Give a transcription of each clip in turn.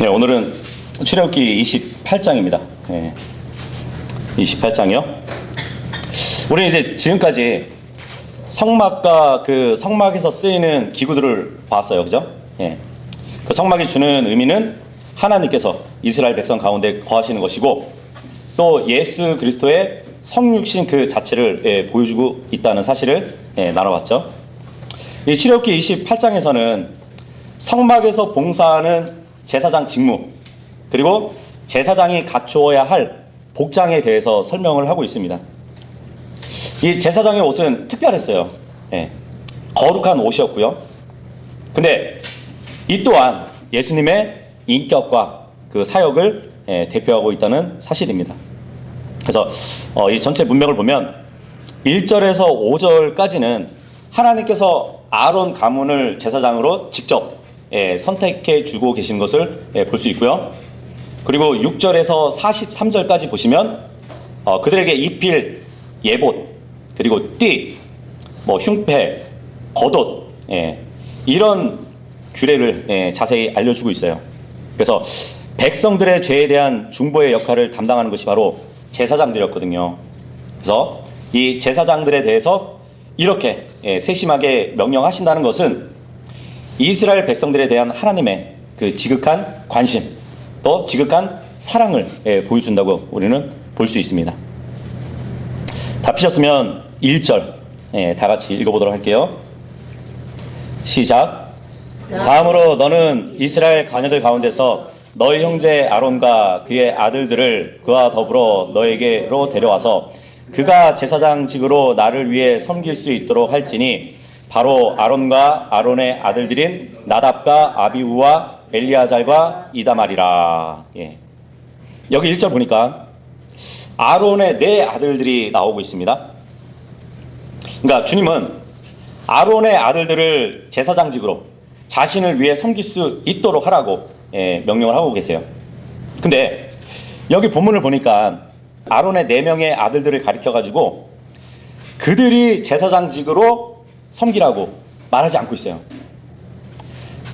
네, 오늘은 출애굽기 28장입니다. 네, 28장이요. 우리 이제 지금까지 성막과 그 성막에서 쓰이는 기구들을 봤어요, 그죠? 예. 그 성막이 주는 의미는 하나님께서 이스라엘 백성 가운데 거하시는 것이고, 또 예수 그리스도의 성육신 그 자체를 보여주고 있다는 사실을 나눠봤죠. 이 출애굽기 28장에서는 성막에서 봉사하는 제사장 직무, 그리고 제사장이 갖추어야 할 복장에 대해서 설명을 하고 있습니다. 이 제사장의 옷은 특별했어요. 거룩한 옷이었고요. 근데 이 또한 예수님의 인격과 그 사역을 대표하고 있다는 사실입니다. 그래서 이 전체 문맥을 보면 1절에서 5절까지는 하나님께서 아론 가문을 제사장으로 직접 선택해 주고 계신 것을 볼 수 있고요. 그리고 6절에서 43절까지 보시면 그들에게 입힐 예봇, 그리고 띠, 흉패, 겉옷, 이런 규례를 자세히 알려주고 있어요. 그래서 백성들의 죄에 대한 중보의 역할을 담당하는 것이 바로 제사장들이었거든요. 그래서 이 제사장들에 대해서 이렇게 세심하게 명령하신다는 것은 이스라엘 백성들에 대한 하나님의 그 지극한 관심, 또 지극한 사랑을 보여준다고 우리는 볼 수 있습니다. 다 피셨으면 1절 다 같이 읽어보도록 할게요. 시작. 다음으로 너는 이스라엘 자녀들 가운데서 너희 형제 아론과 그의 아들들을 그와 더불어 너에게로 데려와서 그가 제사장직으로 나를 위해 섬길 수 있도록 할지니 바로 아론과 아론의 아들들인 나답과 아비우와 엘리아잘과 이다말이라. 여기 1절 보니까 아론의 네 아들들이 나오고 있습니다. 그러니까 주님은 아론의 아들들을 제사장직으로 자신을 위해 섬길 수 있도록 하라고 명령을 하고 계세요. 근데 여기 본문을 보니까 아론의 4명의 아들들을 가리켜가지고 그들이 제사장직으로 섬기라고 말하지 않고 있어요.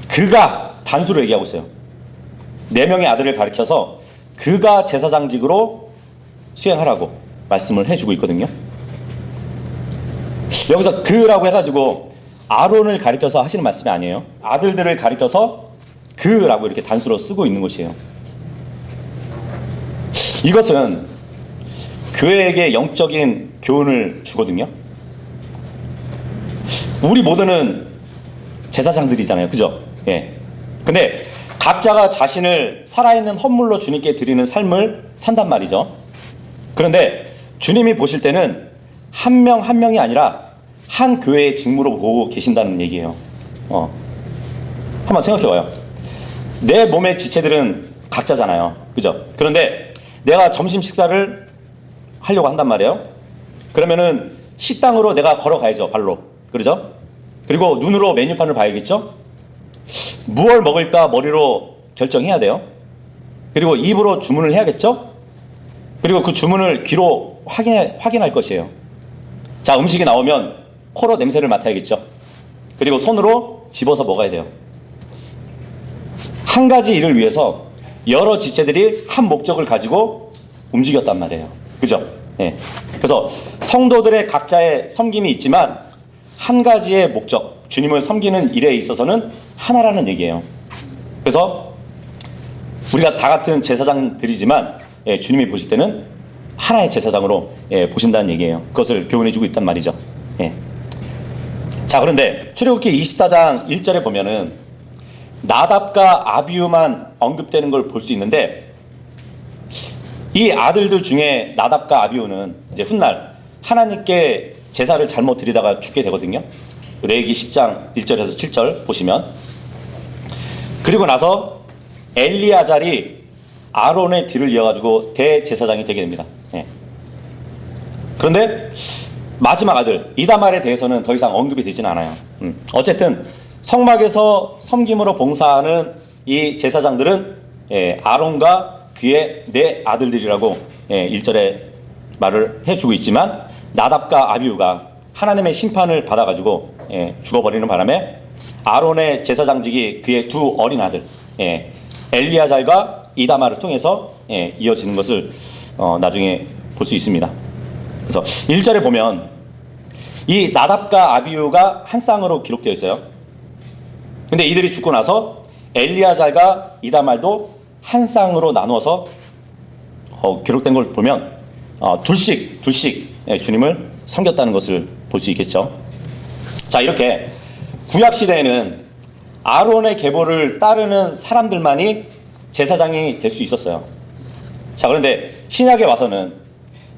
그가 단수로 얘기하고 있어요. 4명의 아들을 가리켜서 그가 제사장직으로 수행하라고 말씀을 해주고 있거든요. 여기서 그라고 해가지고 아론을 가리켜서 하시는 말씀이 아니에요. 아들들을 가리켜서 그라고 이렇게 단수로 쓰고 있는 것이에요. 이것은 교회에게 영적인 교훈을 주거든요. 우리 모두는 제사장들이잖아요, 그죠? 근데 각자가 자신을 살아있는 헌물로 주님께 드리는 삶을 산단 말이죠. 그런데 주님이 보실 때는 한 명 한 명이 아니라 한 교회의 직무로 보고 계신다는 얘기예요. 한번 생각해봐요. 내 몸의 지체들은 각자잖아요, 그죠? 그런데 내가 점심 식사를 하려고 한단 말이에요. 그러면은 식당으로 내가 걸어가야죠, 발로. 그러죠? 그리고 눈으로 메뉴판을 봐야겠죠? 무얼 먹을까 머리로 결정해야 돼요. 그리고 입으로 주문을 해야겠죠? 그리고 그 주문을 귀로 확인할 것이에요. 자, 음식이 나오면 코로 냄새를 맡아야겠죠? 그리고 손으로 집어서 먹어야 돼요. 한 가지 일을 위해서 여러 지체들이 한 목적을 가지고 움직였단 말이에요. 그죠? 그래서 성도들의 각자의 섬김이 있지만 한 가지의 목적, 주님을 섬기는 일에 있어서는 하나라는 얘기예요. 그래서 우리가 다 같은 제사장들이지만 주님이 보실 때는 하나의 제사장으로 보신다는 얘기예요. 그것을 교훈해주고 있단 말이죠. 자, 그런데 출애굽기 24장 1절에 보면은 나답과 아비우만 언급되는 걸 볼 수 있는데, 이 아들들 중에 나답과 아비우는 이제 훗날 하나님께 제사를 잘못 드리다가 죽게 되거든요. 레위기 10장 1절에서 7절 보시면. 그리고 나서 엘리아잘이 아론의 뒤를 이어가지고 대제사장이 되게 됩니다. 그런데 마지막 아들 이다말에 대해서는 더 이상 언급이 되지는 않아요. 어쨌든 성막에서 섬김으로 봉사하는 이 제사장들은 아론과 그의 4 아들들이라고 1절에 말을 해주고 있지만, 나답과 아비우가 하나님의 심판을 받아가지고 죽어버리는 바람에 아론의 제사장직이 그의 2 어린 아들 엘리야잘과 이다말을 통해서 이어지는 것을 나중에 볼 수 있습니다. 그래서 1절에 보면 이 나답과 아비후가 한 쌍으로 기록되어 있어요. 근데 이들이 죽고 나서 엘리야잘과 이다말도 한 쌍으로 나누어서 기록된 걸 보면 둘씩 주님을 섬겼다는 것을 볼 수 있겠죠. 자, 이렇게 구약 시대에는 아론의 계보를 따르는 사람들만이 제사장이 될 수 있었어요. 자, 그런데 신약에 와서는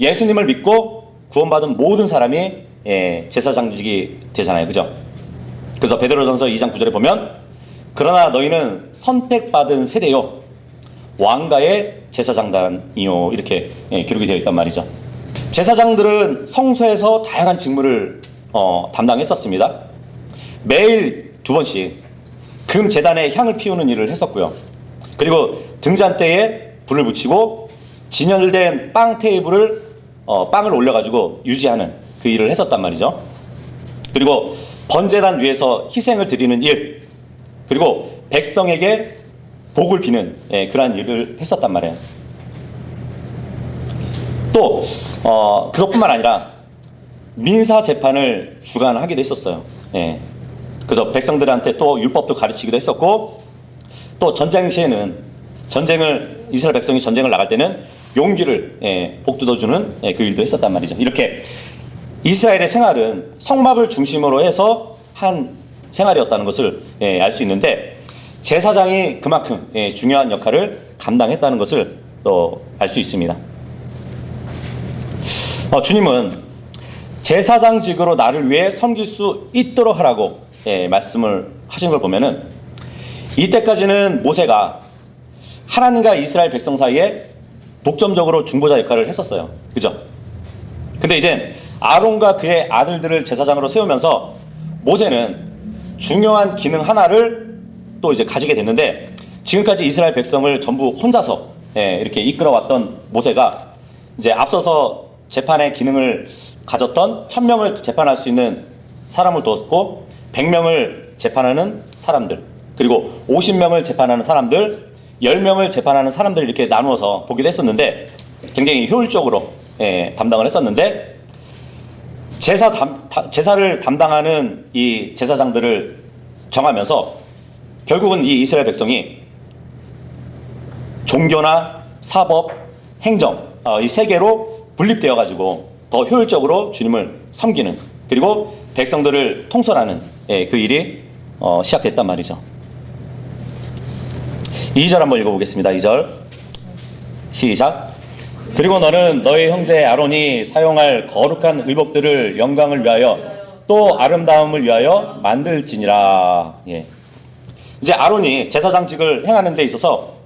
예수님을 믿고 구원받은 모든 사람이 제사장직이 되잖아요. 그죠? 그래서 베드로전서 2장 9절에 보면 그러나 너희는 선택받은 세대요 왕가의 제사장단이요 이렇게 기록이 되어 있단 말이죠. 제사장들은 성소에서 다양한 직무를 담당했었습니다. 매일 2번씩 금 제단에 향을 피우는 일을 했었고요. 그리고 등잔 때에 불을 붙이고 진열된 빵 테이블을 빵을 올려가지고 유지하는 그 일을 했었단 말이죠. 그리고 번제단 위에서 희생을 드리는 일, 그리고 백성에게 복을 비는 그러한 일을 했었단 말이에요. 또 그것뿐만 아니라 민사 재판을 주관하기도 했었어요. 그래서 백성들한테 또 율법도 가르치기도 했었고, 또 전쟁 시에는 이스라엘 백성이 전쟁을 나갈 때는 용기를 복돋워주는 그 일도 했었단 말이죠. 이렇게 이스라엘의 생활은 성막을 중심으로 해서 한 생활이었다는 것을 알 수 있는데, 제사장이 그만큼 중요한 역할을 감당했다는 것을 또 알 수 있습니다. 주님은 제사장직으로 나를 위해 섬길 수 있도록 하라고 말씀을 하신 걸 보면은, 이때까지는 모세가 하나님과 이스라엘 백성 사이에 독점적으로 중보자 역할을 했었어요. 그죠? 근데 이제 아론과 그의 아들들을 제사장으로 세우면서 모세는 중요한 기능 하나를 또 이제 가지게 됐는데, 지금까지 이스라엘 백성을 전부 혼자서 이렇게 이끌어왔던 모세가 이제 앞서서 재판의 기능을 가졌던 1000명을 재판할 수 있는 사람을 두었고, 100명을 재판하는 사람들, 그리고 50명을 재판하는 사람들, 10명을 재판하는 사람들 이렇게 나누어서 보기도 했었는데, 굉장히 효율적으로 담당을 했었는데, 제사를 담당하는 이 제사장들을 정하면서 결국은 이 이스라엘 백성이 종교나 사법, 행정 이 세 개로 분립되어 가지고 더 효율적으로 주님을 섬기는, 그리고 백성들을 통솔하는 그 일이 시작됐단 말이죠. 2절 한번 읽어보겠습니다. 2절 시작. 그리고 너는 너희 형제 아론이 사용할 거룩한 의복들을 영광을 위하여 또 아름다움을 위하여 만들지니라. 이제 아론이 제사장직을 행하는 데 있어서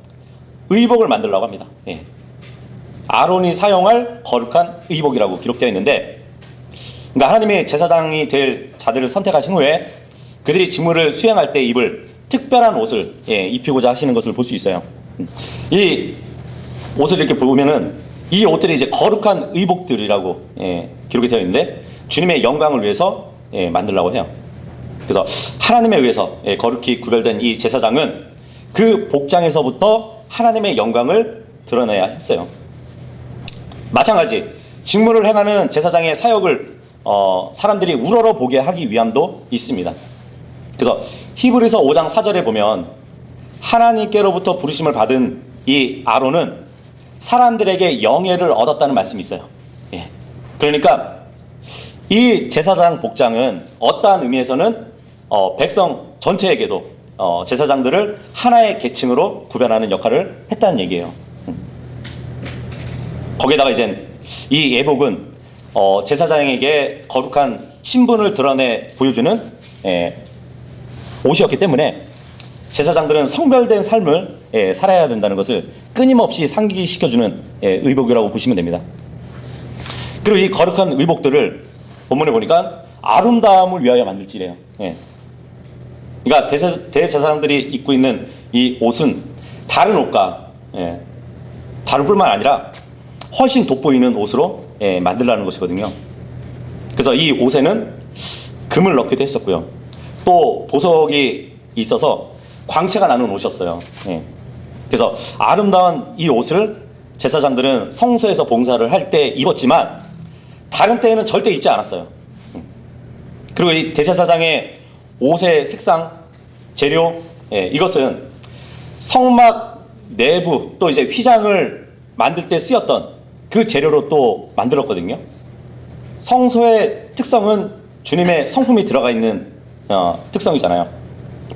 의복을 만들려고 합니다. 아론이 사용할 거룩한 의복이라고 기록되어 있는데, 그러니까 하나님이 제사장이 될 자들을 선택하신 후에 그들이 직무를 수행할 때 입을 특별한 옷을 입히고자 하시는 것을 볼 수 있어요. 이 옷을 이렇게 보면은 이 옷들이 이제 거룩한 의복들이라고 기록이 되어 있는데, 주님의 영광을 위해서 만들려고 해요. 그래서 하나님에 의해서 거룩히 구별된 이 제사장은 그 복장에서부터 하나님의 영광을 드러내야 했어요. 마찬가지 직무를 행하는 제사장의 사역을 사람들이 우러러 보게 하기 위함도 있습니다. 그래서 히브리서 5장 4절에 보면 하나님께로부터 부르심을 받은 이 아론은 사람들에게 영예를 얻었다는 말씀이 있어요. 그러니까 이 제사장 복장은 어떠한 의미에서는 백성 전체에게도 제사장들을 하나의 계층으로 구별하는 역할을 했다는 얘기예요. 거기에다가 이제 이 예복은 제사장에게 거룩한 신분을 드러내 보여주는 옷이었기 때문에 제사장들은 성별된 삶을 살아야 된다는 것을 끊임없이 상기시켜주는 의복이라고 보시면 됩니다. 그리고 이 거룩한 의복들을 본문에 보니까 아름다움을 위하여 만들지래요. 그러니까 대제사장들이 입고 있는 이 옷은 다른 옷과 다를 뿐만 아니라 훨씬 돋보이는 옷으로 만들라는 것이거든요. 그래서 이 옷에는 금을 넣기도 했었고요. 또 보석이 있어서 광채가 나는 옷이었어요. 그래서 아름다운 이 옷을 제사장들은 성소에서 봉사를 할 때 입었지만 다른 때에는 절대 입지 않았어요. 그리고 이 대제사장의 옷의 색상, 재료, 이것은 성막 내부 또 이제 휘장을 만들 때 쓰였던 그 재료로 또 만들었거든요. 성소의 특성은 주님의 성품이 들어가 있는 특성이잖아요.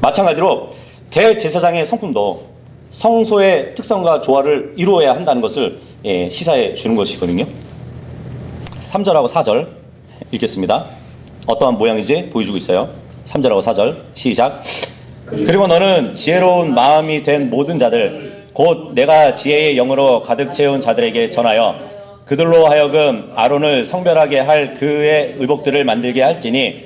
마찬가지로 대제사장의 성품도 성소의 특성과 조화를 이루어야 한다는 것을 시사해 주는 것이거든요. 3절하고 4절 읽겠습니다. 어떠한 모양인지 보여주고 있어요. 3절하고 4절 시작. 그리고 너는 지혜로운 마음이 된 모든 자들 곧 내가 지혜의 영으로 가득 채운 자들에게 전하여 그들로 하여금 아론을 성별하게 할 그의 의복들을 만들게 할지니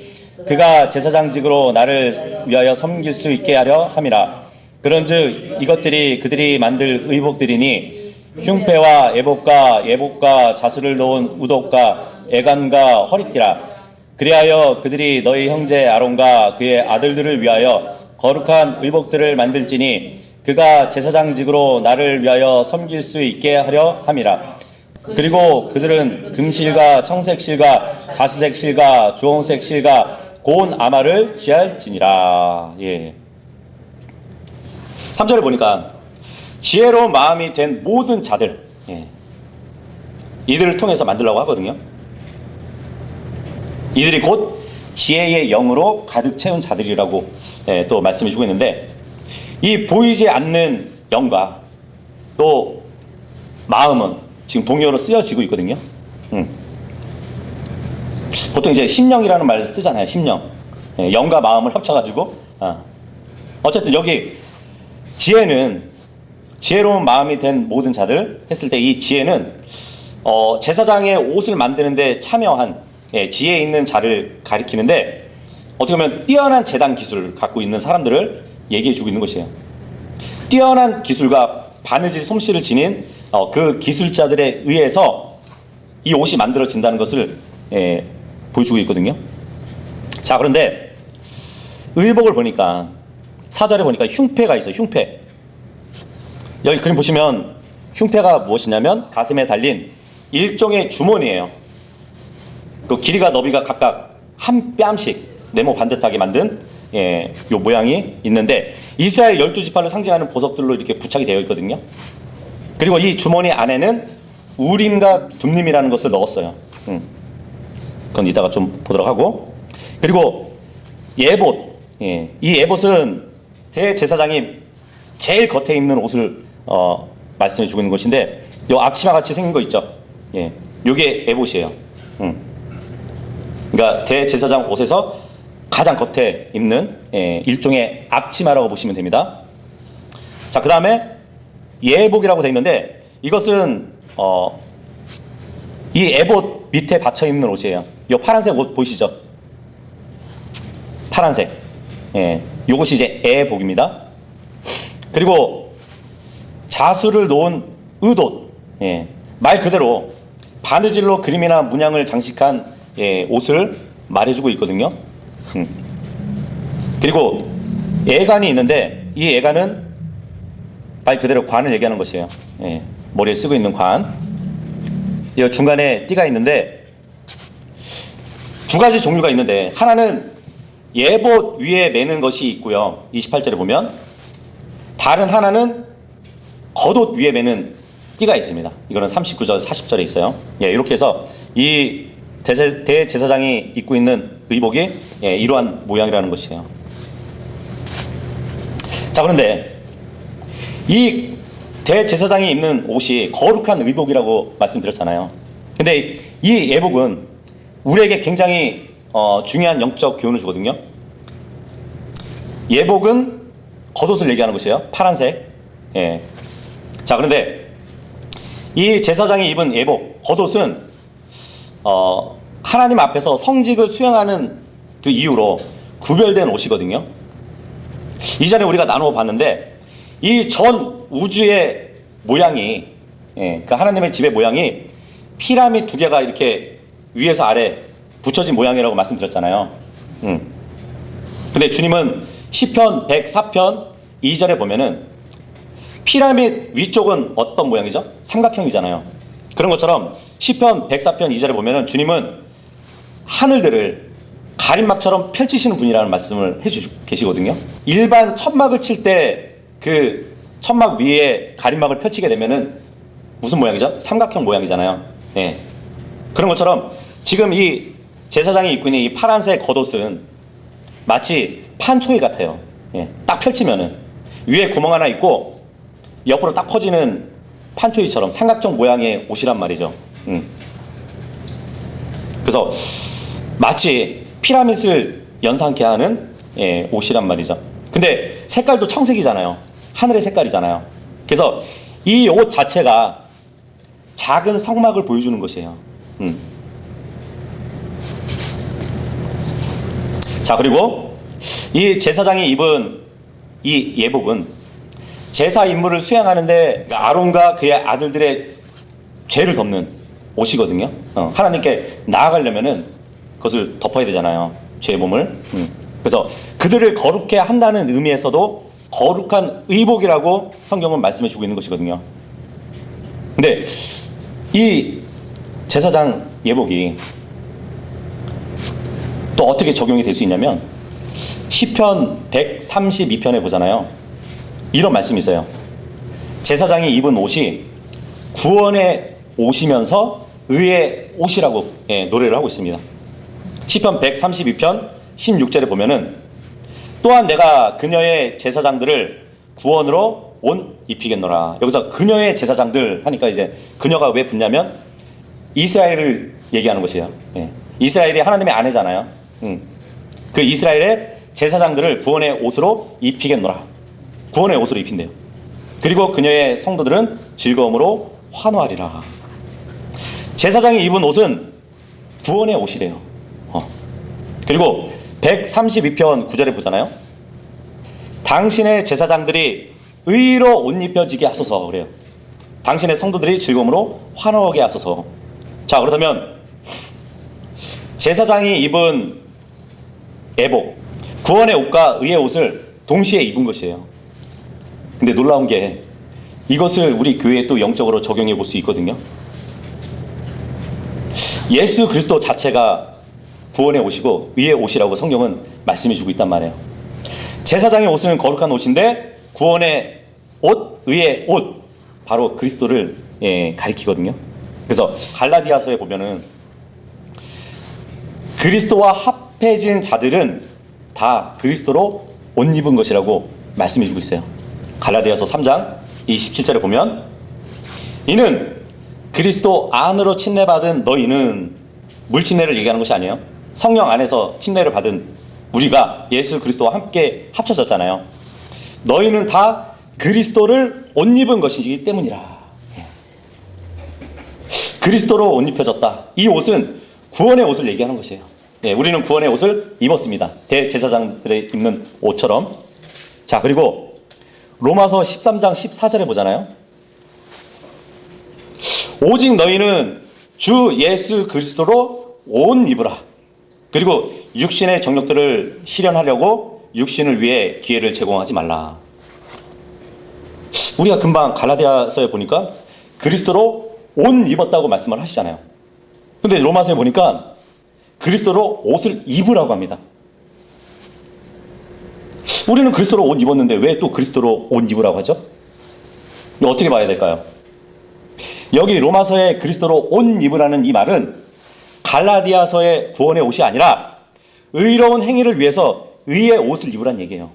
그가 제사장직으로 나를 위하여 섬길 수 있게 하려 함이라. 그런즉 이것들이 그들이 만들 의복들이니 흉패와 예복과 자수를 놓은 우독과 애간과 허리띠라. 그리하여 그들이 너희 형제 아론과 그의 아들들을 위하여 거룩한 의복들을 만들지니 그가 제사장직으로 나를 위하여 섬길 수 있게 하려 함이라. 그리고 그들은 금실과 청색실과 자수색실과 주홍색실과 고운 아마를 취할지니라. 3절에 보니까 지혜로운 마음이 된 모든 자들, 이들을 통해서 만들려고 하거든요. 이들이 곧 지혜의 영으로 가득 채운 자들이라고 또 말씀해 주고 있는데, 이 보이지 않는 영과 또 마음은 지금 동의어로 쓰여지고 있거든요. 보통 이제 심령이라는 말을 쓰잖아요. 심령. 영과 마음을 합쳐가지고. 어쨌든 여기 지혜는 지혜로운 마음이 된 모든 자들 했을 때 이 지혜는 제사장의 옷을 만드는데 참여한 지혜 있는 자를 가리키는데, 어떻게 보면 뛰어난 제단 기술을 갖고 있는 사람들을 얘기해 주고 있는 것이에요. 뛰어난 기술과 바느질 솜씨를 지닌 그 기술자들에 의해서 이 옷이 만들어진다는 것을 보여주고 있거든요. 자, 그런데 의복을 보니까 4절에 보니까 흉패가 있어요. 흉패. 여기 그림 보시면 흉패가 무엇이냐면 가슴에 달린 일종의 주머니예요. 그 길이가 너비가 각각 한 뺨씩 네모 반듯하게 만든 요 모양이 있는데, 이스라엘 12지파를 상징하는 보석들로 이렇게 부착이 되어 있거든요. 그리고 이 주머니 안에는 우림과 둠림이라는 것을 넣었어요. 그건 이따가 좀 보도록 하고, 그리고 예봇, 이 예봇은 대제사장이 제일 겉에 입는 옷을 말씀해 주고 있는 것인데, 요 앞치마 같이 생긴 거 있죠. 요게 예봇이에요. 그러니까 대제사장 옷에서 가장 겉에 입는 일종의 앞치마라고 보시면 됩니다. 자, 그 다음에 예복이라고 되어 있는데, 이것은 이 에봇 밑에 받쳐 입는 옷이에요. 이 파란색 옷 보이시죠? 파란색. 요것이 이제 에복입니다. 그리고 자수를 놓은 의옷. 말 그대로 바느질로 그림이나 문양을 장식한 옷을 말해주고 있거든요. 그리고 애간이 있는데, 이 애간은 말 그대로 관을 얘기하는 것이에요. 머리에 쓰고 있는 관. 이 중간에 띠가 있는데, 두 가지 종류가 있는데, 하나는 예봇 위에 매는 것이 있고요. 28절에 보면. 다른 하나는 겉옷 위에 매는 띠가 있습니다. 이거는 39절, 40절에 있어요. 이렇게 해서 이 대제사장이 입고 있는 의복이 이러한 모양이라는 것이에요. 자, 그런데 이 대제사장이 입는 옷이 거룩한 의복이라고 말씀드렸잖아요. 근데 이 예복은 우리에게 굉장히 중요한 영적 교훈을 주거든요. 예복은 겉옷을 얘기하는 것이에요. 파란색. 자, 그런데 이 제사장이 입은 예복, 겉옷은 하나님 앞에서 성직을 수행하는 그 이유로 구별된 옷이거든요. 이전에 우리가 나누어 봤는데, 이 전 우주의 모양이, 그 하나님의 집의 모양이 피라미드 두 개가 이렇게 위에서 아래 붙여진 모양이라고 말씀드렸잖아요. 근데 주님은 시편 104편 2절에 보면은 피라밋 위쪽은 어떤 모양이죠? 삼각형이잖아요. 그런 것처럼 시편 104편 2절에 보면은 주님은 하늘들을 가림막처럼 펼치시는 분이라는 말씀을 해주시고 계시거든요. 일반 천막을 칠 때 그 천막 위에 가림막을 펼치게 되면은 무슨 모양이죠? 삼각형 모양이잖아요. 예. 그런 것처럼 지금 이 제사장이 입고 있는 이 파란색 겉옷은 마치 판초이 같아요. 예. 딱 펼치면은 위에 구멍 하나 있고 옆으로 딱 퍼지는 판초이처럼 삼각형 모양의 옷이란 말이죠. 그래서 마치 피라밋을 연상케 하는 옷이란 말이죠. 근데 색깔도 청색이잖아요. 하늘의 색깔이잖아요. 그래서 이 옷 자체가 작은 성막을 보여주는 것이에요. 자, 그리고 이 제사장이 입은 이 예복은 제사 임무를 수행하는데 아론과 그의 아들들의 죄를 덮는 옷이거든요. 하나님께 나아가려면은 그것을 덮어야 되잖아요. 죄의 몸을. 그래서 그들을 거룩해 한다는 의미에서도 거룩한 의복이라고 성경은 말씀해 주고 있는 것이거든요. 근데 이 제사장 예복이 또 어떻게 적용이 될 수 있냐면 시편 132편에 보잖아요. 이런 말씀이 있어요. 제사장이 입은 옷이 구원의 옷이면서 의의 옷이라고 노래를 하고 있습니다. 시편 132편 16절에 보면은 또한 내가 그녀의 제사장들을 구원으로 옷 입히겠노라. 여기서 그녀의 제사장들 하니까 이제 그녀가 왜 붙냐면 이스라엘을 얘기하는 것이에요. 이스라엘이 하나님의 아내잖아요. 그 이스라엘의 제사장들을 구원의 옷으로 입히겠노라. 구원의 옷으로 입힌대요. 그리고 그녀의 성도들은 즐거움으로 환호하리라. 제사장이 입은 옷은 구원의 옷이래요. 그리고 132편 9절에 보잖아요. 당신의 제사장들이 의로 옷 입혀지게 하소서 그래요. 당신의 성도들이 즐거움으로 환호하게 하소서. 자, 그렇다면 제사장이 입은 예복, 구원의 옷과 의의 옷을 동시에 입은 것이에요. 근데 놀라운 게 이것을 우리 교회에 또 영적으로 적용해 볼 수 있거든요. 예수 그리스도 자체가 구원의 옷이고 의의 옷이라고 성경은 말씀해 주고 있단 말이에요. 제사장의 옷은 거룩한 옷인데 구원의 옷, 의의 옷, 바로 그리스도를 가리키거든요. 그래서 갈라디아서에 보면은 그리스도와 합해진 자들은 다 그리스도로 옷 입은 것이라고 말씀해 주고 있어요. 갈라디아서 3장 27절에 보면 이는 그리스도 안으로 침례받은 너희는 물침례를 얘기하는 것이 아니에요. 성령 안에서 침례를 받은 우리가 예수 그리스도와 함께 합쳐졌잖아요. 너희는 다 그리스도를 옷 입은 것이기 때문이라. 그리스도로 옷 입혀졌다. 이 옷은 구원의 옷을 얘기하는 것이에요. 우리는 구원의 옷을 입었습니다. 대제사장들의 입는 옷처럼. 자, 그리고 로마서 13장 14절에 보잖아요. 오직 너희는 주 예수 그리스도로 옷 입으라. 그리고 육신의 정욕들을 실현하려고 육신을 위해 기회를 제공하지 말라. 우리가 금방 갈라디아서에 보니까 그리스도로 옷 입었다고 말씀을 하시잖아요. 근데 로마서에 보니까 그리스도로 옷을 입으라고 합니다. 우리는 그리스도로 옷 입었는데 왜 또 그리스도로 옷 입으라고 하죠? 어떻게 봐야 될까요? 여기 로마서에 그리스도로 옷 입으라는 이 말은 갈라디아서의 구원의 옷이 아니라 의로운 행위를 위해서 의의 옷을 입으란 얘기예요.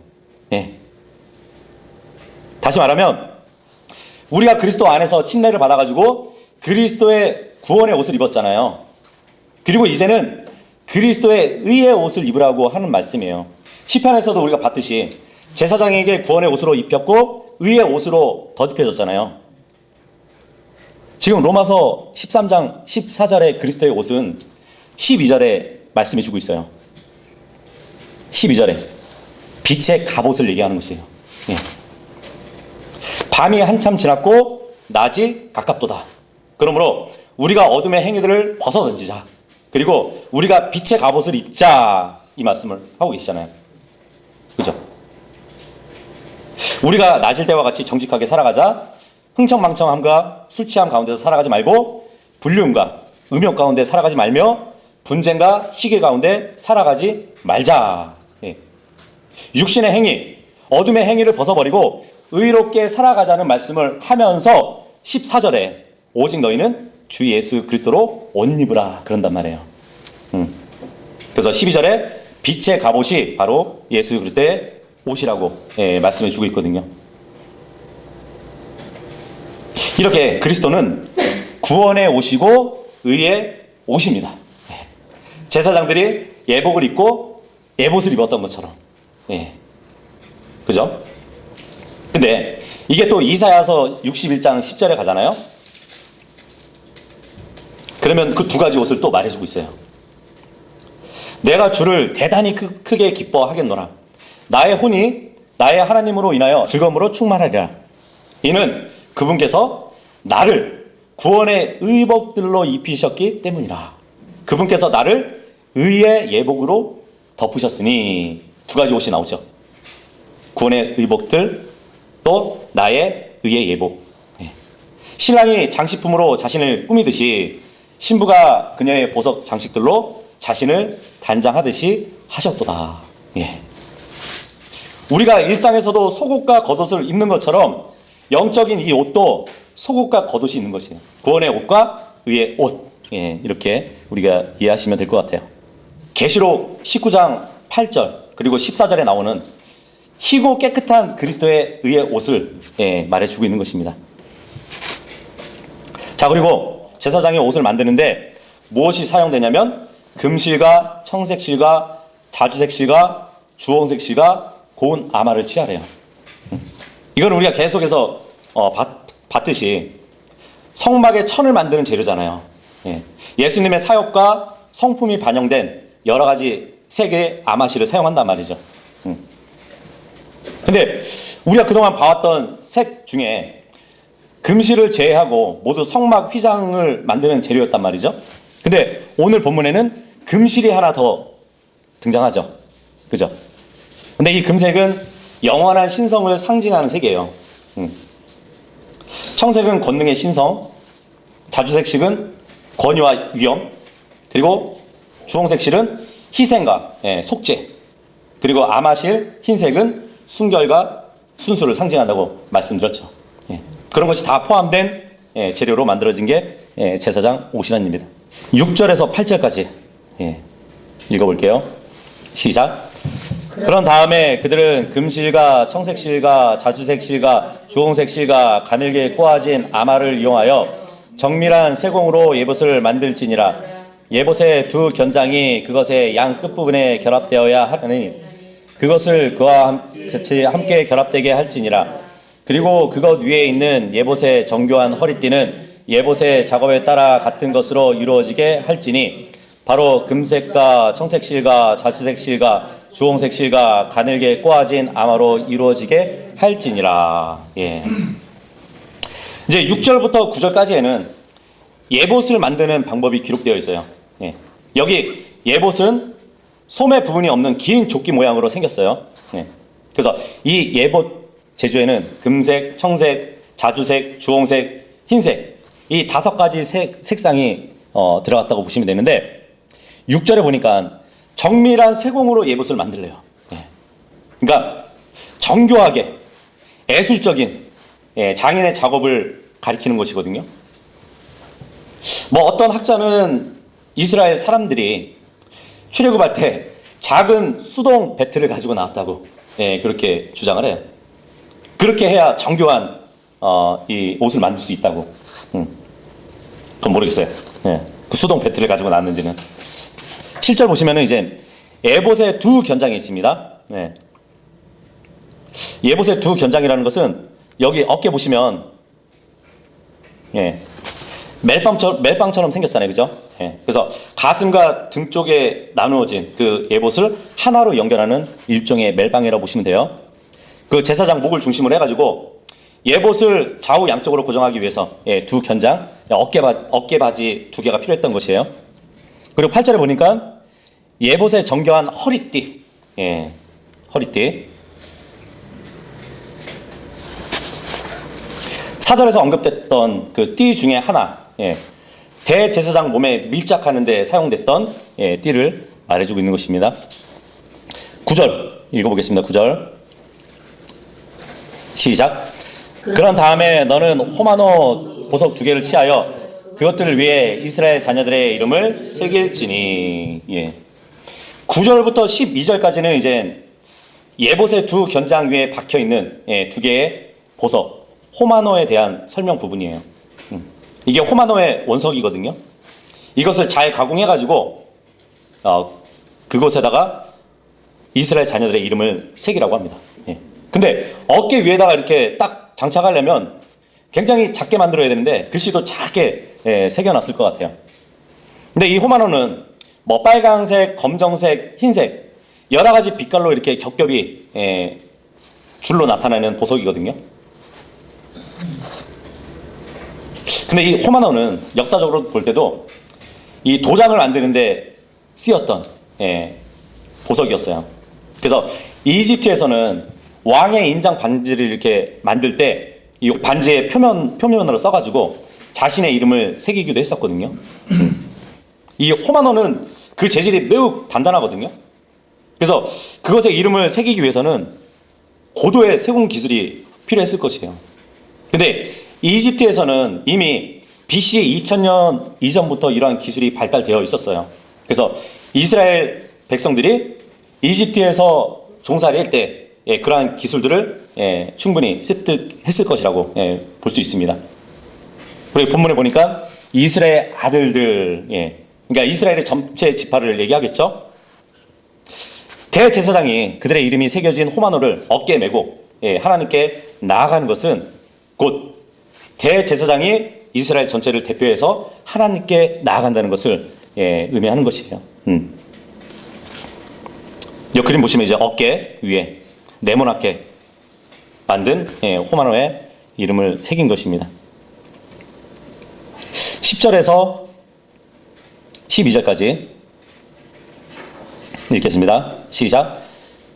다시 말하면 우리가 그리스도 안에서 침례를 받아가지고 그리스도의 구원의 옷을 입었잖아요. 그리고 이제는 그리스도의 의의 옷을 입으라고 하는 말씀이에요. 시편에서도 우리가 봤듯이 제사장에게 구원의 옷으로 입혔고 의의 옷으로 덧입혀졌잖아요. 지금 로마서 13장 14절의 그리스도의 옷은 12절에 말씀해 주고 있어요. 12절에 빛의 갑옷을 얘기하는 것이에요. 밤이 한참 지났고 낮이 가깝도다. 그러므로 우리가 어둠의 행위들을 벗어던지자. 그리고 우리가 빛의 갑옷을 입자. 이 말씀을 하고 계시잖아요. 그죠? 우리가 낮을 때와 같이 정직하게 살아가자. 흥청망청함과 술 취함 가운데서 살아가지 말고 불륜과 음욕 가운데 살아가지 말며 분쟁과 시기 가운데 살아가지 말자. 예. 육신의 행위, 어둠의 행위를 벗어버리고 의롭게 살아가자는 말씀을 하면서 14절에 오직 너희는 주 예수 그리스도로 옷 입으라 그런단 말이에요. 그래서 12절에 빛의 갑옷이 바로 예수 그리스도의 옷이라고 말씀해 주고 있거든요. 이렇게 그리스도는 구원의 옷이고 의의 옷입니다. 제사장들이 예복을 입고 예봇을 입었던 것처럼. 그죠? 근데 이게 또 이사야서 61장 10절에 가잖아요. 그러면 그 두 가지 옷을 또 말해주고 있어요. 내가 주를 대단히 크게 기뻐하겠노라. 나의 혼이 나의 하나님으로 인하여 즐거움으로 충만하리라. 이는 그분께서 나를 구원의 의복들로 입히셨기 때문이라. 그분께서 나를 의의 예복으로 덮으셨으니. 두 가지 옷이 나오죠. 구원의 의복들, 또 나의 의의 예복. 신랑이 장식품으로 자신을 꾸미듯이 신부가 그녀의 보석 장식들로 자신을 단장하듯이 하셨도다. 우리가 일상에서도 속옷과 겉옷을 입는 것처럼 영적인 이 옷도 속옷과 겉옷이 있는 것이에요. 구원의 옷과 의의 옷. 이렇게 우리가 이해하시면 될 것 같아요. 계시록 19장 8절 그리고 14절에 나오는 희고 깨끗한 그리스도의 의의 옷을 말해주고 있는 것입니다. 자, 그리고 제사장이 옷을 만드는데 무엇이 사용되냐면 금실과 청색실과 자주색실과 주홍색실과 고운 아마를 취하래요. 이건 우리가 계속해서 봤듯이 성막의 천을 만드는 재료잖아요. 예수님의 사역과 성품이 반영된 여러 가지 색의 아마실을 사용한단 말이죠. 근데 우리가 그동안 봐왔던 색 중에 금실을 제외하고 모두 성막 휘장을 만드는 재료였단 말이죠. 근데 오늘 본문에는 금실이 하나 더 등장하죠. 그죠? 근데 이 금색은 영원한 신성을 상징하는 색이에요. 청색은 권능의 신성, 자주색식은 권위와 위엄, 그리고 주홍색실은 희생과 속죄, 그리고 아마실 흰색은 순결과 순수를 상징한다고 말씀드렸죠. 그런 것이 다 포함된 재료로 만들어진 게 제사장 옷이라는 입니다. 6절에서 8절까지 읽어볼게요. 시작. 그런 다음에 그들은 금실과 청색실과 자주색실과 주홍색실과 가늘게 꼬아진 아마를 이용하여 정밀한 세공으로 예봇을 만들지니라. 예봇의 두 견장이 그것의 양 끝부분에 결합되어야 하니 그것을 그와 같이 함께 결합되게 할지니라. 그리고 그것 위에 있는 예봇의 정교한 허리띠는 예봇의 작업에 따라 같은 것으로 이루어지게 할지니 바로 금색과 청색실과 자주색실과 주홍색실과 가늘게 꼬아진 아마로 이루어지게 할지니라. 이제 6절부터 9절까지에는 예봇을 만드는 방법이 기록되어 있어요. 여기 예봇은 소매 부분이 없는 긴 조끼 모양으로 생겼어요. 그래서 이 예봇 제조에는 금색, 청색, 자주색, 주홍색, 흰색 이 5가지 색상이 들어갔다고 보시면 되는데 6절에 보니까 정밀한 세공으로 예봇을 만들래요. 그러니까 정교하게 예술적인 장인의 작업을 가리키는 것이거든요. 뭐 어떤 학자는 이스라엘 사람들이 출애굽할 때 작은 수동 배틀을 가지고 나왔다고 그렇게 주장을 해요. 그렇게 해야 정교한 이 옷을 만들 수 있다고. 그건 모르겠어요. 그 수동 배틀을 가지고 나왔는지는. 7절 보시면은 이제 예봇의 두 견장이 있습니다. 예봇의 두 견장이라는 것은 여기 어깨 보시면 멜빵처럼 생겼잖아요. 그죠? 그래서 가슴과 등 쪽에 나누어진 그 예봇을 하나로 연결하는 일종의 멜빵이라고 보시면 돼요. 그 제사장 목을 중심으로 해가지고 예봇을 좌우 양쪽으로 고정하기 위해서 두 견장, 어깨 바지 2개가 필요했던 것이에요. 그리고 8절에 보니까 예봇의 정교한 허리띠, 허리띠. 4절에서 언급됐던 그 띠 중에 하나, 대제사장 몸에 밀착하는 데 사용됐던 띠를 말해주고 있는 것입니다. 9절 읽어보겠습니다. 9절 시작. 그런 다음에 너는 호마노 보석 2개를 취하여 그것들을 위해 이스라엘 자녀들의 이름을 새길지니. 9절부터 12절까지는 이제 예봇의 두 견장 위에 박혀 있는 2개의 보석 호마노에 대한 설명 부분이에요. 이게 호마노의 원석이거든요. 이것을 잘 가공해 가지고 그곳에다가 이스라엘 자녀들의 이름을 새기라고 합니다. 근데 어깨 위에다가 이렇게 딱 장착하려면 굉장히 작게 만들어야 되는데 글씨도 작게 새겨놨을 것 같아요. 근데 이 호마노는 뭐 빨강색, 검정색, 흰색 여러 가지 빛깔로 이렇게 겹겹이 줄로 나타나는 보석이거든요. 근데 이 호마노는 역사적으로 볼 때도 이 도장을 만드는데 쓰였던 보석이었어요. 그래서 이집트에서는 왕의 인장 반지를 이렇게 만들 때 이 반지의 표면으로 써가지고 자신의 이름을 새기기도 했었거든요. 이 호마노는 그 재질이 매우 단단하거든요. 그래서 그것의 이름을 새기기 위해서는 고도의 세공 기술이 필요했을 것이에요. 근데 이집트에서는 이미 BC 2000년 이전부터 이러한 기술이 발달되어 있었어요. 그래서 이스라엘 백성들이 이집트에서 종살이 할 때 그러한 기술들을 충분히 습득했을 것이라고 볼 수 있습니다. 그리고 본문에 보니까 이스라엘 아들들, 그러니까 이스라엘의 전체 지파를 얘기하겠죠. 대제사장이 그들의 이름이 새겨진 호마노를 어깨에 메고 하나님께 나아가는 것은 곧 대제사장이 이스라엘 전체를 대표해서 하나님께 나아간다는 것을 의미하는 것이에요. 이 그림 보시면 이제 어깨 위에 네모나게 만든 호마노의 이름을 새긴 것입니다. 10절에서 12절까지 읽겠습니다. 시작.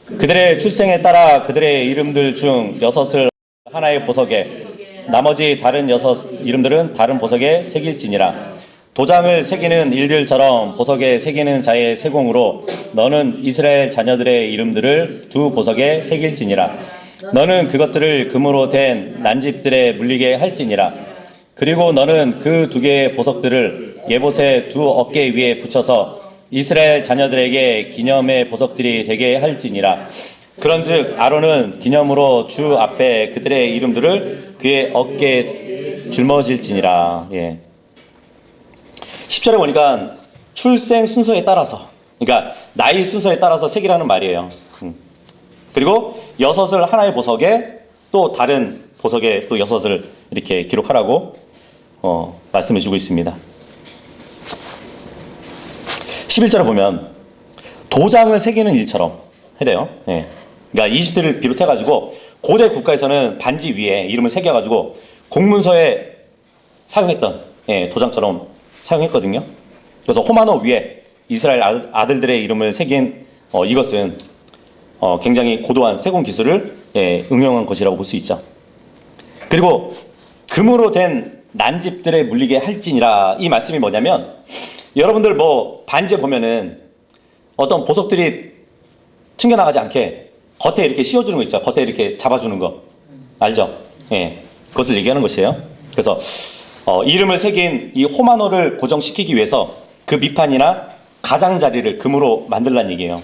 그들의 출생에 따라 그들의 이름들 중 6을 하나의 보석에 나머지 다른 6 이름들은 다른 보석에 새길지니라. 도장을 새기는 일들처럼 보석에 새기는 자의 세공으로 너는 이스라엘 자녀들의 이름들을 두 보석에 새길지니라. 너는 그것들을 금으로 된 난집들에 물리게 할지니라. 그리고 너는 그 2개의 보석들을 예봇의 두 어깨 위에 붙여서 이스라엘 자녀들에게 기념의 보석들이 되게 할지니라. 그런즉 아론은 기념으로 주 앞에 그들의 이름들을 그의 어깨에 짊어질지니라. 10절에 보니까 출생 순서에 따라서, 그러니까 나이 순서에 따라서 새기라는 말이에요. 그리고 6을 하나의 보석에 또 다른 보석에 또 6을 이렇게 기록하라고 말씀해 주고 있습니다. 11절에 보면 도장을 새기는 일처럼 해야 돼요. 그러니까 이집트를 비롯해가지고 고대 국가에서는 반지 위에 이름을 새겨가지고 공문서에 사용했던 도장처럼 사용했거든요. 그래서 호마노 위에 이스라엘 아들들의 이름을 새긴 이것은 굉장히 고도한 세공 기술을 응용한 것이라고 볼 수 있죠. 그리고 금으로 된 난집들에 물리게 할지니라, 이 말씀이 뭐냐면 여러분들 뭐 반지에 보면은 어떤 보석들이 튕겨나가지 않게 겉에 이렇게 씌워주는 거 있죠. 겉에 이렇게 잡아주는 거 알죠? 그것을 얘기하는 것이에요. 그래서 이름을 새긴 이 호마노를 고정시키기 위해서 그 밑판이나 가장자리를 금으로 만들라는 얘기예요.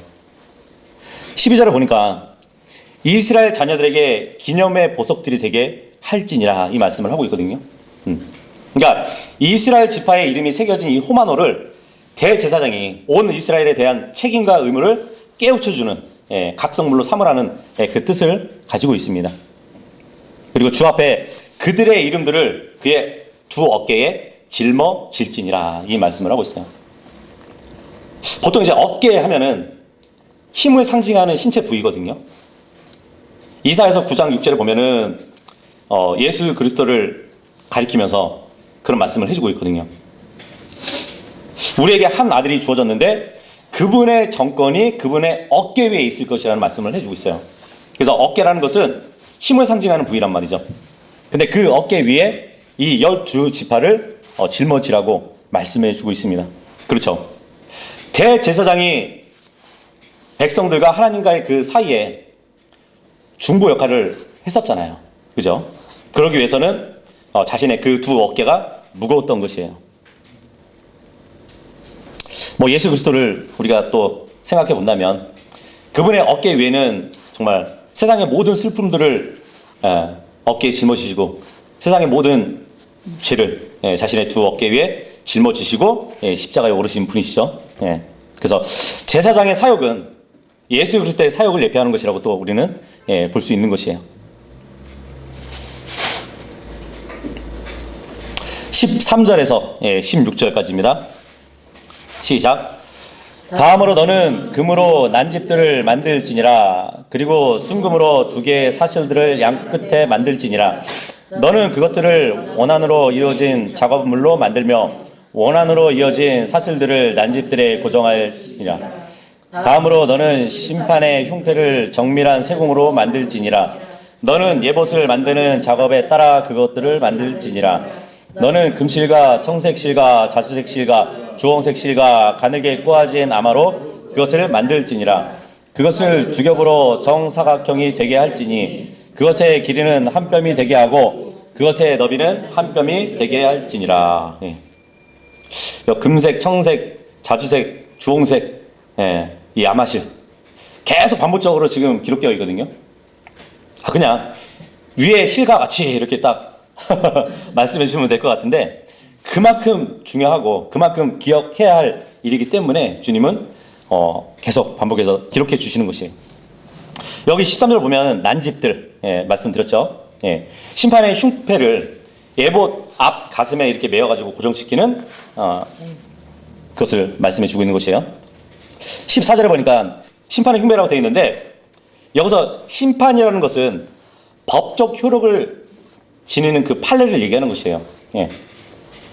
12절에 보니까 이스라엘 자녀들에게 기념의 보석들이 되게 할지니라, 이 말씀을 하고 있거든요. 그러니까 이스라엘 지파의 이름이 새겨진 이 호마노를 대제사장이 온 이스라엘에 대한 책임과 의무를 깨우쳐주는 각성물로 삼으라는 그 뜻을 가지고 있습니다. 그리고 주 앞에 그들의 이름들을 그의 두 어깨에 짊어질지니라, 이 말씀을 하고 있어요. 보통 이제 어깨 하면은 힘을 상징하는 신체 부위거든요. 이사야서 9장 6절에 보면은 예수 그리스도를 가리키면서 그런 말씀을 해주고 있거든요. 우리에게 한 아들이 주어졌는데 그분의 정권이 그분의 어깨 위에 있을 것이라는 말씀을 해주고 있어요. 그래서 어깨라는 것은 힘을 상징하는 부위란 말이죠. 근데 그 어깨 위에 이 12지파를 짊어지라고 말씀해 주고 있습니다. 그렇죠. 대제사장이 백성들과 하나님과의 그 사이에 중보 역할을 했었잖아요. 그죠? 그러기 위해서는 자신의 그 두 어깨가 무거웠던 것이에요. 뭐 예수 그리스도를 우리가 또 생각해 본다면 그분의 어깨 위에는 정말 세상의 모든 슬픔들을 어깨에 짊어지시고 세상의 모든 죄를 자신의 두 어깨 위에 짊어지시고 십자가에 오르신 분이시죠. 그래서 제사장의 사역은 예수 그리스도의 사역을 예표하는 것이라고 또 우리는 볼 수 있는 것이에요. 13절에서 16절까지입니다. 시작. 다음으로 너는 금으로 난집들을 만들지니라. 그리고 순금으로 2개의 사슬들을 양 끝에 만들지니라. 너는 그것들을 원안으로 이어진 작업물로 만들며 원안으로 이어진 사슬들을 난집들에 고정할지니라. 다음으로 너는 심판의 흉패를 정밀한 세공으로 만들지니라. 너는 예봇을 만드는 작업에 따라 그것들을 만들지니라. 너는 금실과 청색실과 자주색실과 주홍색실과 가늘게 꼬아진 아마로 그것을 만들지니라. 그것을 두 겹으로 정사각형이 되게 할지니 그것의 길이는 한 뼘이 되게 하고 그것의 너비는 한 뼘이 되게 할지니라. 금색, 청색, 자주색, 주홍색, 이 아마실 계속 반복적으로 지금 기록되어 있거든요. 그냥 위에 실과 같이 이렇게 딱 말씀해 주시면 될 것 같은데 그만큼 중요하고 그만큼 기억해야 할 일이기 때문에 주님은 계속 반복해서 기록해 주시는 것이에요. 여기 13절 보면 난집들 말씀드렸죠. 심판의 흉패를 예봇 앞 가슴에 이렇게 메어가지고 고정시키는 그것을 말씀해 주고 있는 것이에요. 14절에 보니까 심판의 흉패라고 되어 있는데 여기서 심판이라는 것은 법적 효력을 지니는 그 판례를 얘기하는 것이에요.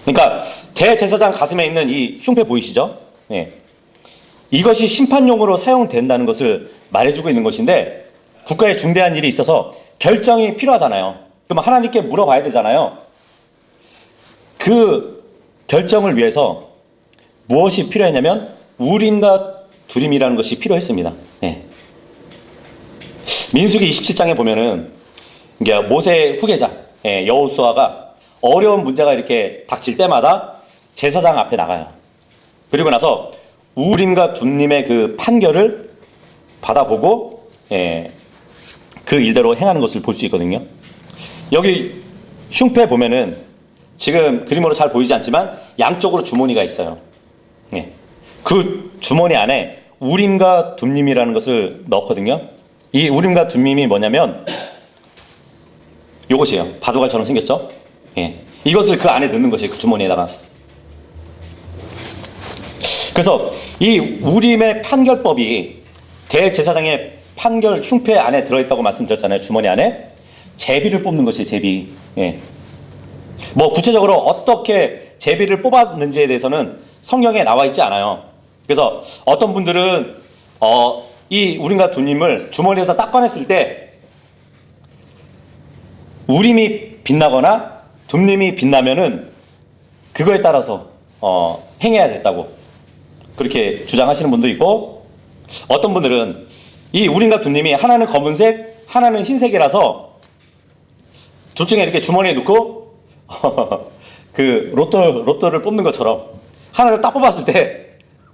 그러니까 대제사장 가슴에 있는 이 흉패 보이시죠? 이것이 심판용으로 사용된다는 것을 말해주고 있는 것인데 국가에 중대한 일이 있어서 결정이 필요하잖아요. 그럼 하나님께 물어봐야 되잖아요. 그 결정을 위해서 무엇이 필요했냐면 우림과 두림이라는 것이 필요했습니다. 민수기 27장에 보면은 이게 모세의 후계자 여호수아가 어려운 문제가 이렇게 닥칠 때마다 제사장 앞에 나가요. 그리고 나서 우림과 둠림의 그 판결을 받아보고 그 일대로 행하는 것을 볼 수 있거든요. 여기 흉패 보면은 지금 그림으로 잘 보이지 않지만 양쪽으로 주머니가 있어요. 그 주머니 안에 우림과 둠림이라는 것을 넣었거든요. 이 우림과 둠림이 뭐냐면 요것이에요. 바둑알처럼 생겼죠? 이것을 그 안에 넣는 것이에요. 그 주머니에다가. 그래서 이 우림의 판결법이 대제사장의 판결 흉패 안에 들어있다고 말씀드렸잖아요. 주머니 안에. 제비를 뽑는 것이에요. 제비. 뭐 구체적으로 어떻게 제비를 뽑았는지에 대해서는 성경에 나와 있지 않아요. 그래서 어떤 분들은 이 우림과 둠림을 주머니에서 딱 꺼냈을 때 우림이 빛나거나 둠림이 빛나면은 그거에 따라서 행해야 됐다고 그렇게 주장하시는 분도 있고, 어떤 분들은 이 우림과 둠림이 하나는 검은색 하나는 흰색이라서 둘 중에 이렇게 주머니에 넣고 그 로또를 뽑는 것처럼 하나를 딱 뽑았을 때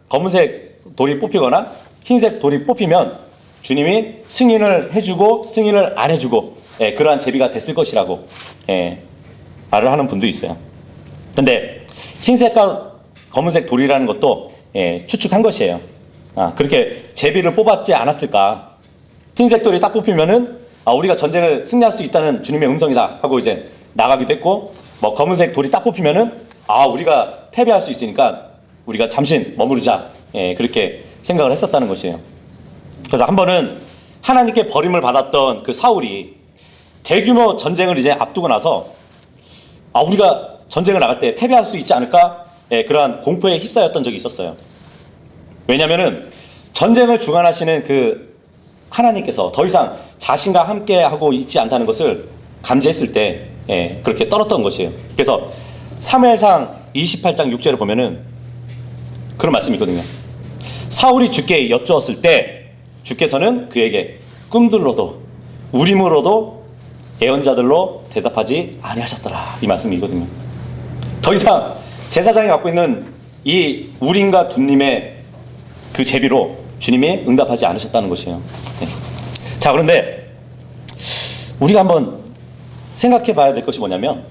검은색 돌이 뽑히거나 흰색 돌이 뽑히면 주님이 승인을 해주고 승인을 안 해주고 그러한 제비가 됐을 것이라고 말을 하는 분도 있어요. 근데 흰색과 검은색 돌이라는 것도 추측한 것이에요. 그렇게 제비를 뽑았지 않았을까. 흰색 돌이 딱 뽑히면은 우리가 전쟁을 승리할 수 있다는 주님의 음성이다 하고 이제 나가기도 했고, 뭐 검은색 돌이 딱 뽑히면은 우리가 패배할 수 있으니까 우리가 잠시 머무르자, 그렇게 생각을 했었다는 것이에요. 그래서 한 번은 하나님께 버림을 받았던 그 사울이 대규모 전쟁을 이제 앞두고 나서 우리가 전쟁을 나갈 때 패배할 수 있지 않을까, 그러한 공포에 휩싸였던 적이 있었어요. 왜냐하면은 전쟁을 주관하시는 그 하나님께서 더 이상 자신과 함께 하고 있지 않다는 것을 감지했을 때 그렇게 떨었던 것이에요. 그래서 사무엘상 28장 6절을 보면은 그런 말씀이 있거든요. 사울이 주께 여쭈었을 때 주께서는 그에게 꿈들로도 우림으로도 예언자들로 대답하지 아니하셨더라, 이 말씀이거든요. 더 이상 제사장이 갖고 있는 이 우림과 둠림의 그 제비로 주님이 응답하지 않으셨다는 것이에요. 자, 그런데 우리가 한번 생각해 봐야 될 것이 뭐냐면,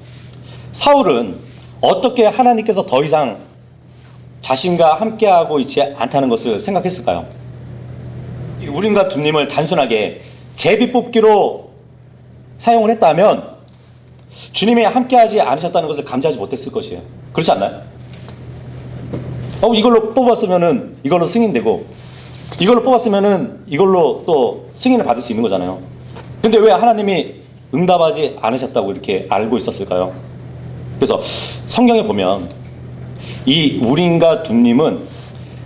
사울은 어떻게 하나님께서 더 이상 자신과 함께하고 있지 않다는 것을 생각했을까요? 이 우림과 둠림을 단순하게 제비 뽑기로 사용을 했다면 주님이 함께하지 않으셨다는 것을 감지하지 못했을 것이에요. 그렇지 않나요? 이걸로 뽑았으면은 이걸로 승인되고, 이걸로 뽑았으면은 이걸로 또 승인을 받을 수 있는 거잖아요. 근데 왜 하나님이 응답하지 않으셨다고 이렇게 알고 있었을까요? 그래서 성경에 보면 이 우림과 둠림은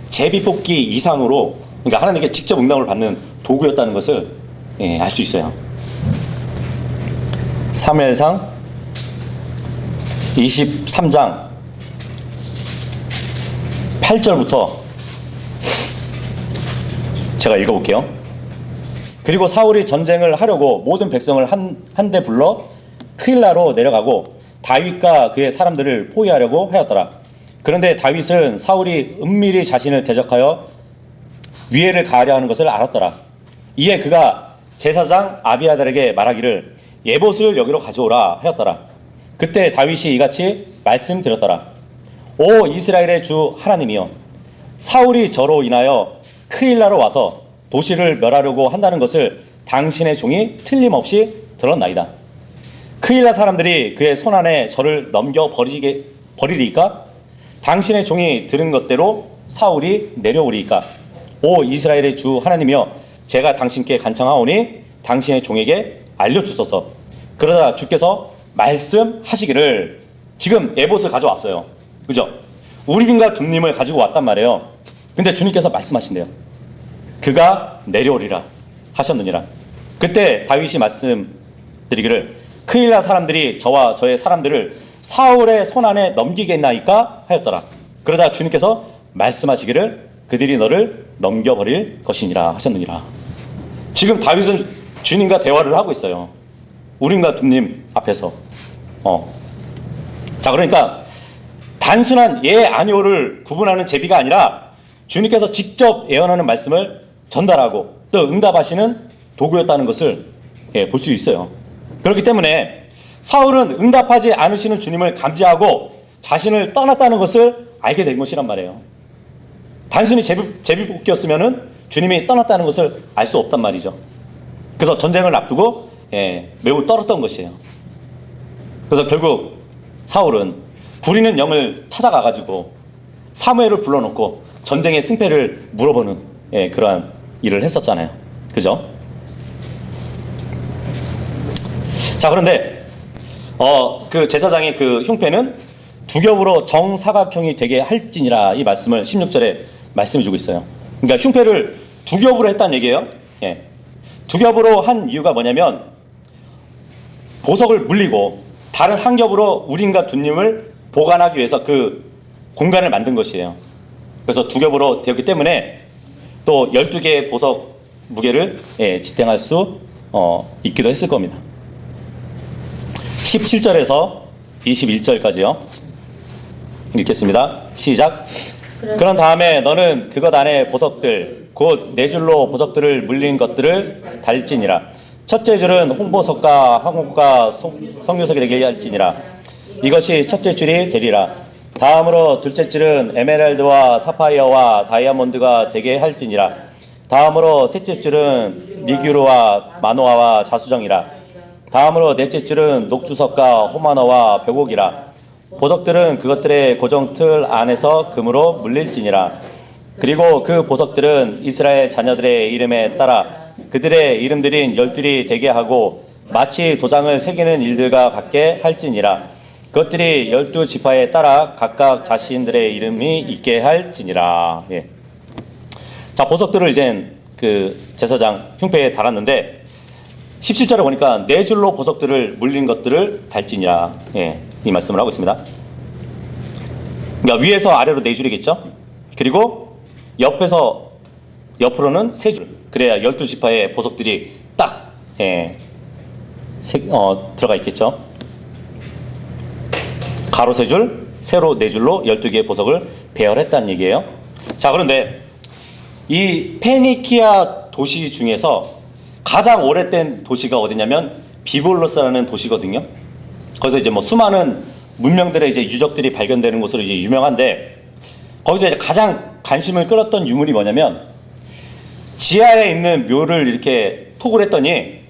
제비 뽑기 이상으로, 그러니까 하나님께 직접 응답을 받는 도구였다는 것을 알 수 있어요. 사무엘상 23장 8절부터 제가 읽어볼게요. 그리고 사울이 전쟁을 하려고 모든 백성을 한데 불러 크일라로 내려가고 다윗과 그의 사람들을 포위하려고 하였더라. 그런데 다윗은 사울이 은밀히 자신을 대적하여 위해를 가하려 하는 것을 알았더라. 이에 그가 제사장 아비아달에게 말하기를 예봇을 여기로 가져오라 하였더라. 그때 다윗이 이같이 말씀드렸더라. 오 이스라엘의 주 하나님이여, 사울이 저로 인하여 크일라로 와서 도시를 멸하려고 한다는 것을 당신의 종이 틀림없이 들었나이다. 크일라 사람들이 그의 손안에 저를 넘겨 버리리이까? 당신의 종이 들은 것대로 사울이 내려오리이까? 오 이스라엘의 주 하나님이여, 제가 당신께 간청하오니 당신의 종에게 알려주소서. 그러다 주께서 말씀하시기를, 지금 에봇을 가져왔어요. 그죠? 우림과 둠림을 가지고 왔단 말이에요. 근데 주님께서 말씀하신대요. 그가 내려오리라 하셨느니라. 그때 다윗이 말씀드리기를 크일라 사람들이 저와 저의 사람들을 사울의 손안에 넘기겠나이까 하였더라. 그러자 주님께서 말씀하시기를 그들이 너를 넘겨버릴 것이니라 하셨느니라. 지금 다윗은 주님과 대화를 하고 있어요. 우림과 둠림 앞에서. 자, 그러니까 단순한 예 아니오를 구분하는 제비가 아니라 주님께서 직접 예언하는 말씀을 전달하고 또 응답하시는 도구였다는 것을 볼 수 있어요. 그렇기 때문에 사울은 응답하지 않으시는 주님을 감지하고 자신을 떠났다는 것을 알게 된 것이란 말이에요. 단순히 제비뽑기였으면은 주님이 떠났다는 것을 알 수 없단 말이죠. 그래서 전쟁을 앞두고 매우 떨었던 것이에요. 그래서 결국 사울은 부리는 영을 찾아가가지고 사무엘을 불러놓고 전쟁의 승패를 물어보는 그러한 일을 했었잖아요. 그죠? 자, 그런데 그 제사장의 그 흉패는 두 겹으로 정사각형이 되게 할지니라, 이 말씀을 16절에 말씀해 주고 있어요. 그러니까 흉패를 두 겹으로 했다는 얘기예요. 두 겹으로 한 이유가 뭐냐면 보석을 물리고 다른 한 겹으로 우림과 둠림을 보관하기 위해서 그 공간을 만든 것이에요. 그래서 두 겹으로 되었기 때문에 또 12개의 보석 무게를 지탱할 수 있기도 했을 겁니다. 17절에서 21절까지요. 읽겠습니다. 시작. 그런 다음에 너는 그것 안에 보석들 곧 네 줄로 보석들을 물린 것들을 달지니라. 첫째 줄은 홍보석과 황옥과 석류석이 되게 할지니라. 이것이 첫째 줄이 되리라. 다음으로 둘째 줄은 에메랄드와 사파이어와 다이아몬드가 되게 할지니라. 다음으로 셋째 줄은 리규르와 마노아와 자수정이라. 다음으로 넷째 줄은 녹주석과 호마노와 벽옥이라. 보석들은 그것들의 고정틀 안에서 금으로 물릴지니라. 그리고 그 보석들은 이스라엘 자녀들의 이름에 따라 그들의 이름들인 12이 되게 하고 마치 도장을 새기는 일들과 같게 할지니라. 그것들이 12지파에 따라 각각 자신들의 이름이 있게 할지니라. 자, 보석들을 이제 그 제사장 흉패에 달았는데 17절에 보니까 네 줄로 보석들을 물린 것들을 달지니라. 예, 이 말씀을 하고 있습니다. 그러니까 위에서 아래로 네 줄이겠죠. 그리고 옆으로는 세 줄. 그래야 12지파의 보석들이 딱 들어가 있겠죠. 가로 세 줄, 세로 네 줄로 12개의 보석을 배열했다는 얘기예요. 자, 그런데 이 페니키아 도시 중에서 가장 오래된 도시가 어디냐면 비볼로스라는 도시거든요. 거기서 이제 뭐 수많은 문명들의 이제 유적들이 발견되는 곳으로 이제 유명한데, 거기서 이제 가장 관심을 끌었던 유물이 뭐냐면 지하에 있는 묘를 이렇게 톡을 했더니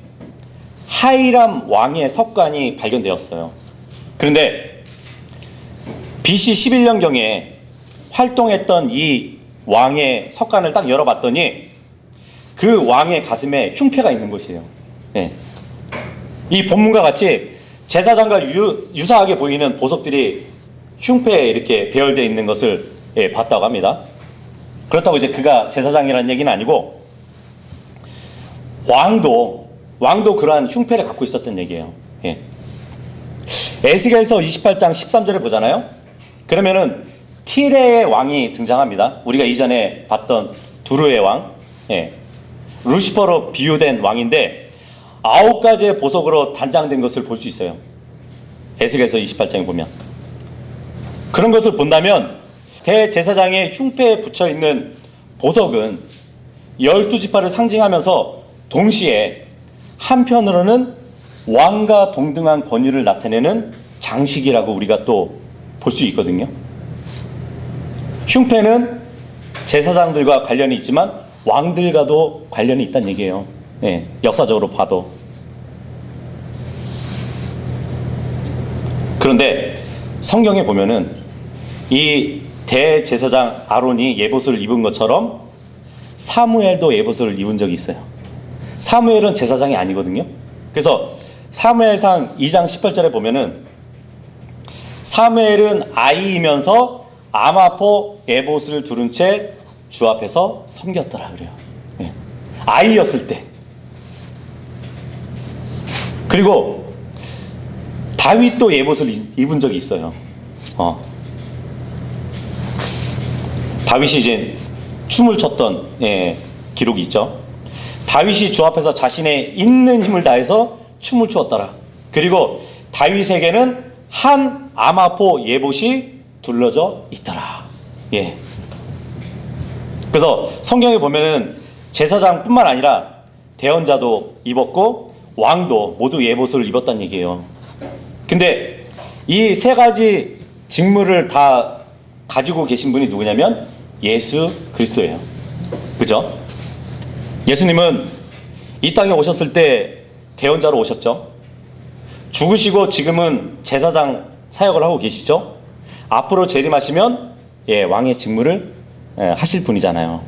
하이람 왕의 석관이 발견되었어요. 그런데 BC 11년경에 활동했던 이 왕의 석관을 딱 열어봤더니 그 왕의 가슴에 흉패가 있는 것이에요. 예. 이 본문과 같이 제사장과 유사하게 보이는 보석들이 흉패에 이렇게 배열되어 있는 것을 봤다고 합니다. 그렇다고 이제 그가 제사장이라는 얘기는 아니고 왕도 그러한 흉패를 갖고 있었던 얘기예요. 예. 에스겔서 28장 13절을 보잖아요. 그러면은 티레의 왕이 등장합니다. 우리가 이전에 봤던 두루의 왕, 루시퍼로 비유된 왕인데 9가지의 보석으로 단장된 것을 볼 수 있어요. 에스겔서 28장에 보면. 그런 것을 본다면 대제사장의 흉패에 붙여있는 보석은 12지파를 상징하면서 동시에 한편으로는 왕과 동등한 권위를 나타내는 장식이라고 우리가 또 볼 수 있거든요. 흉패는 제사장들과 관련이 있지만 왕들과도 관련이 있다는 얘기예요. 역사적으로 봐도. 그런데 성경에 보면은 이 대제사장 아론이 예봇을 입은 것처럼 사무엘도 예봇을 입은 적이 있어요. 사무엘은 제사장이 아니거든요. 그래서 사무엘상 2장 18절에 보면은 사무엘은 아이이면서 아마포 에봇을 두른 채 주 앞에서 섬겼더라 그래요. 아이였을 때. 그리고 다윗도 에봇을 입은 적이 있어요. 다윗이 이제 춤을 췄던 기록이 있죠. 다윗이 주 앞에서 자신의 있는 힘을 다해서 춤을 추었더라. 그리고 다윗에게는 한 아마포 예봇이 둘러져 있더라. 예. 그래서 성경에 보면은 제사장뿐만 아니라 대언자도 입었고 왕도 모두 예봇을 입었다는 얘기예요. 근데 이 세 가지 직무를 다 가지고 계신 분이 누구냐면 예수 그리스도예요. 그죠? 예수님은 이 땅에 오셨을 때 대언자로 오셨죠. 죽으시고 지금은 제사장 사역을 하고 계시죠. 앞으로 재림하시면 왕의 직무를 하실 분이잖아요.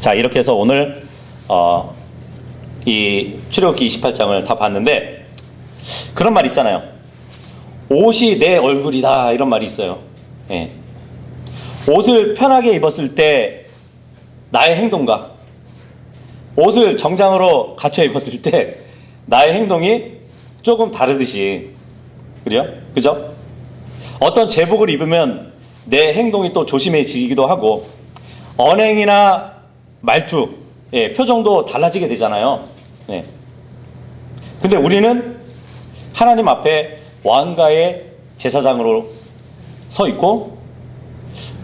자, 이렇게 해서 오늘 이 출애굽기 28장을 다 봤는데 그런 말 있잖아요. 옷이 내 얼굴이다, 이런 말이 있어요. 옷을 편하게 입었을 때 나의 행동과 옷을 정장으로 갖춰 입었을 때 나의 행동이 조금 다르듯이, 그래요? 그죠? 어떤 제복을 입으면 내 행동이 또 조심해지기도 하고 언행이나 말투, 표정도 달라지게 되잖아요. 근데 우리는 하나님 앞에 왕가의 제사장으로 서 있고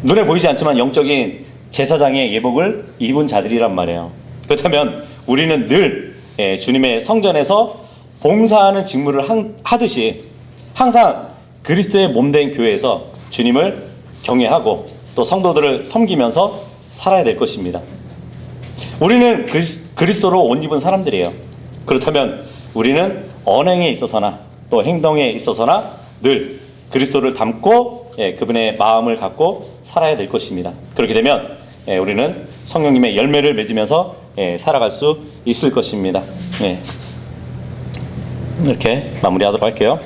눈에 보이지 않지만 영적인 제사장의 예복을 입은 자들이란 말이에요. 그렇다면 우리는 늘 주님의 성전에서 봉사하는 직무를 하듯이 항상 그리스도의 몸된 교회에서 주님을 경외하고 또 성도들을 섬기면서 살아야 될 것입니다. 우리는 그리스도로 옷 입은 사람들이에요. 그렇다면 우리는 언행에 있어서나 또 행동에 있어서나 늘 그리스도를 닮고 그분의 마음을 갖고 살아야 될 것입니다. 그렇게 되면 우리는 성령님의 열매를 맺으면서 살아갈 수 있을 것입니다. 이렇게 마무리하도록 할게요.